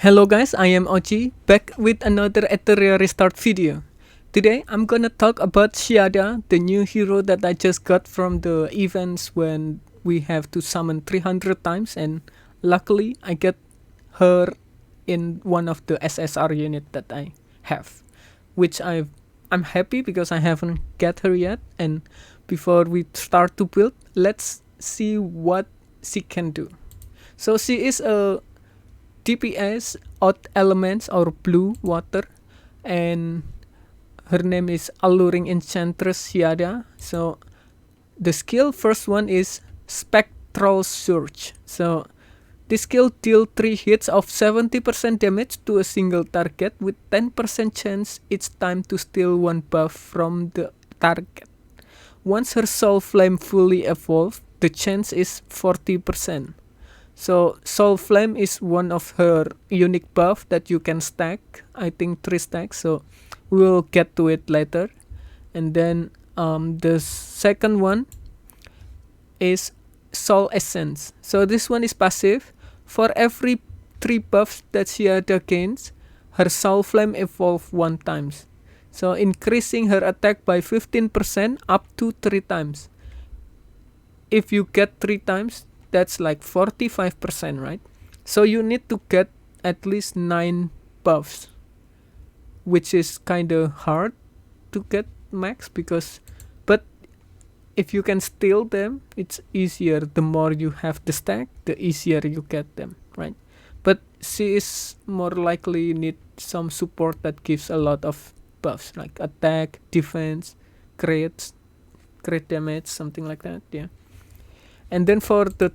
Hello guys, I am Ochi, back with another Etheria restart video. Today I'm gonna talk about Xiada, the new hero that I just got from the events when we have to summon 300 times, and luckily I get her in one of the SSR unit that I have, which I'm happy because I haven't get her yet. And before we start to build, let's see what she can do. So she is a DPS odd elements or blue water, and her name is alluring enchantress Xiada. So the skill first one is spectral surge. So this skill deal 3 hits of 70% damage to a single target with 10% chance each time to steal 1 buff from the target. Once her soul flame fully evolved, the chance is 40%. So Soul Flame is one of her unique buff that you can stack. I think 3 stacks. So we'll get to it later. And then the second one is Soul Essence. So this one is passive. For every 3 buffs that she gains, her Soul Flame evolve 1 times. So increasing her attack by 15% up to 3 times. If you get 3 times, that's like 45%, right? So you need to get at least 9 buffs, which is kind of hard to get max but if you can steal them, it's easier. The more you have the stack, the easier you get them, right? But she is more likely need some support that gives a lot of buffs, like attack, defense, crit damage, something like that, yeah. And then for the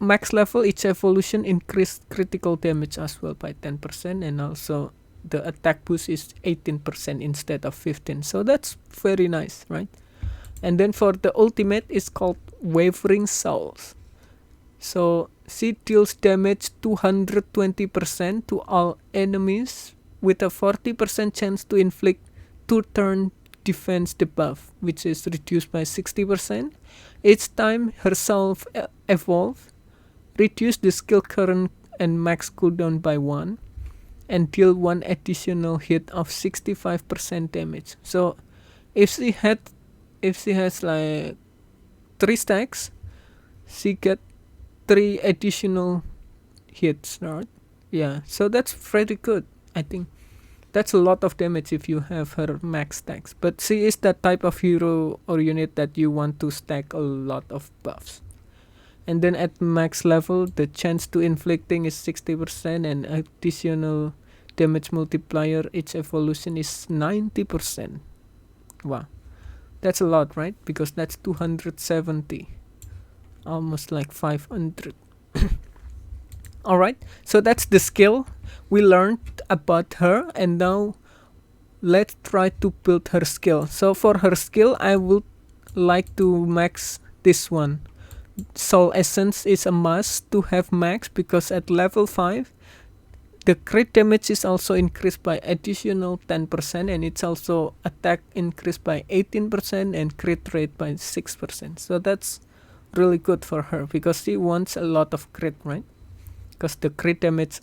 max level, each evolution increased critical damage as well by 10%, and also the attack boost is 18% instead of 15. So that's very nice, right? And then for the ultimate, it's called Wavering Souls. So she deals damage 220% to all enemies with a 40% chance to inflict 2-turn defense debuff, which is reduced by 60%. Each time her soul evolve, reduce the skill current and max cooldown by 1, and deal 1 additional hit of 65% damage. So if she has like 3 stacks, she get 3 additional hits, right? Yeah, so that's pretty good. I think that's a lot of damage if you have her max stacks. But she is that type of hero or unit that you want to stack a lot of buffs. And then at max level, the chance to inflicting is 60%, and additional damage multiplier each evolution is 90%. Wow, that's a lot, right? Because that's 270, almost like 500. Alright, so that's the skill we learned about her, and now let's try to build her skill. So for her skill, I would like to max this one. Soul Essence is a must to have max, because at level 5 the crit damage is also increased by additional 10%, and it's also attack increased by 18% and crit rate by 6%. So that's really good for her because she wants a lot of crit, right? Because the crit damage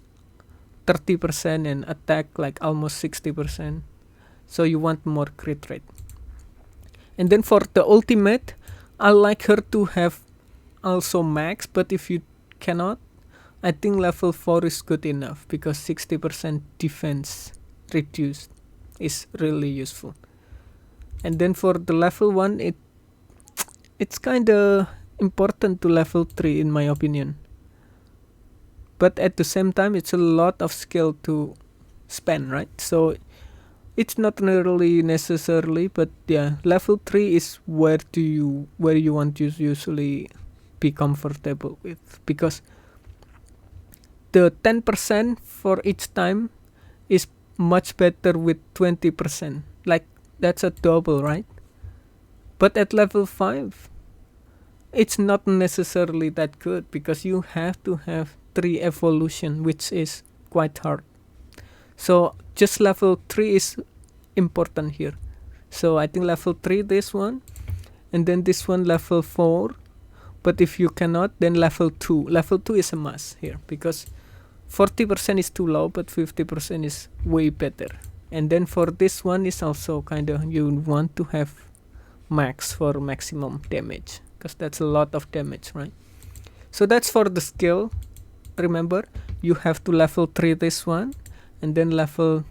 30% and attack like almost 60%. So you want more crit rate. And then for the ultimate, I like her to have also max, but if you cannot, I think level 4 is good enough, because 60% defense reduced is really useful. And then for the level 1, it's kinda important to level 3 in my opinion, but at the same time it's a lot of skill to spend, right? So it's not really necessarily, but yeah, level 3 is where you want to usually be comfortable with, because the 10% for each time is much better with 20%. Like that's a double, right? But at level 5, it's not necessarily that good, because you have to have 3 evolution, which is quite hard. So just level 3 is important here. So I think level 3 this one, and then this one level 4. But if you cannot, then level 2. Level 2 is a must here, because 40% is too low, but 50% is way better. And then for this one is also kind of, you want to have max for maximum damage, because that's a lot of damage, right? So that's for the skill. Remember, you have to level 3 this one, and then level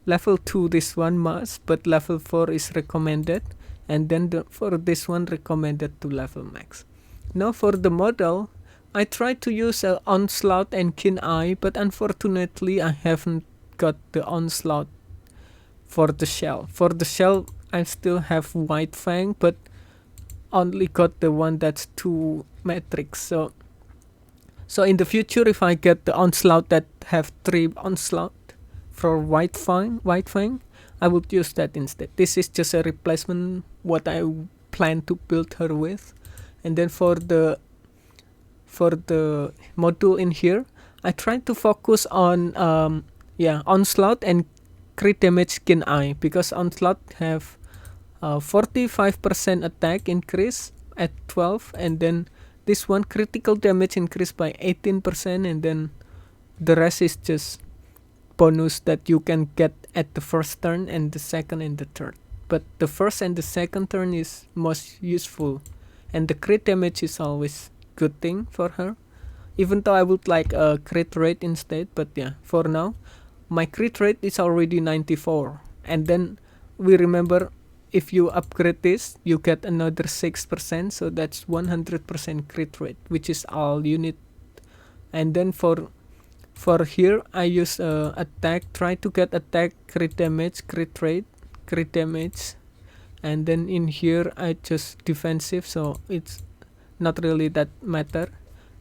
2 this one must, but level 4 is recommended, and then for this one recommended to level max. Now for the model, I tried to use onslaught and keen eye, but unfortunately I haven't got the onslaught for the shell. For the shell I still have white fang, but only got the one that's 2 matrix. So in the future, if I get the onslaught that have 3 onslaught for white fang, I would use that instead. This is just a replacement what I plan to build her with. And then for the module in here, I try to focus on onslaught and crit damage keen eye, because onslaught have 45% attack increase at 12, and then this one critical damage increased by 18%, and then the rest is just bonus that you can get at the first turn and the second and the third. But the first and the second turn is most useful, and the crit damage is always good thing for her, even though I would like a crit rate instead. But yeah, for now my crit rate is already 94, and then we remember, if you upgrade this you get another 6%, so that's 100% crit rate, which is all you need. And then for here I use attack, try to get attack, crit damage, crit rate, crit damage, and then in here I just defensive, so it's not really that matter.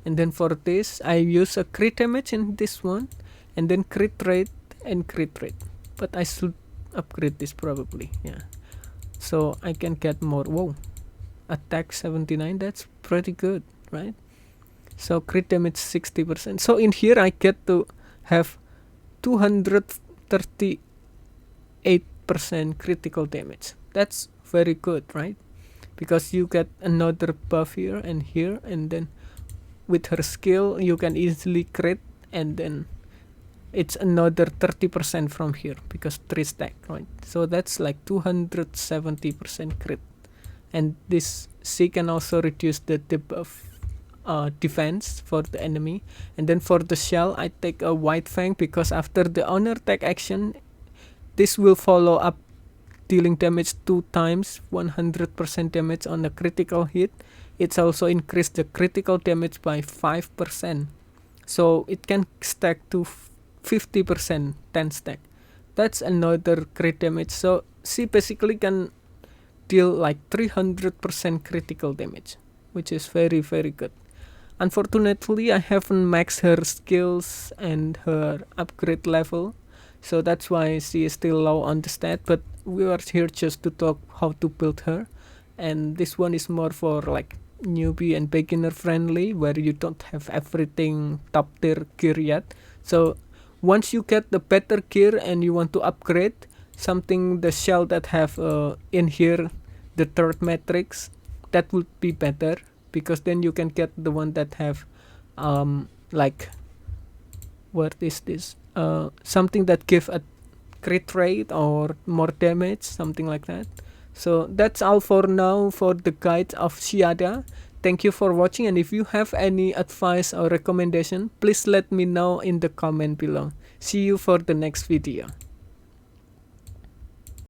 And then for this I use a crit damage in this one, and then crit rate and crit rate, but I should upgrade this probably, yeah, so I can get more. Whoa, attack 79, that's pretty good, right? So crit damage 60%. So in here I get to have 238% critical damage. That's very good, right? Because you get another buff here, and then with her skill you can easily crit, and then it's another 30% from here, because 3 stack, right? So that's like 270% crit. And this, she can also reduce the debuff defense for the enemy. And then for the shell I take a white fang, because after the honor tag action this will follow up dealing damage 2 times, 100% damage on a critical hit. It's also increased the critical damage by 5%, so it can stack to 50%, 10 stack. That's another crit damage, so she basically can deal like 300% critical damage, which is very very good. Unfortunately I haven't maxed her skills and her upgrade level, so that's why she is still low on the stat, but we are here just to talk how to build her. And this one is more for like newbie and beginner friendly, where you don't have everything top tier gear yet. So once you get the better gear and you want to upgrade something, the shell that have in here the third matrix, that would be better, because then you can get the one that have like, what is this, something that give a crit rate or more damage, something like that. So that's all for now for the guide of Xiada. Thank you for watching, and if you have any advice or recommendation, please let me know in the comment below. See you for the next video.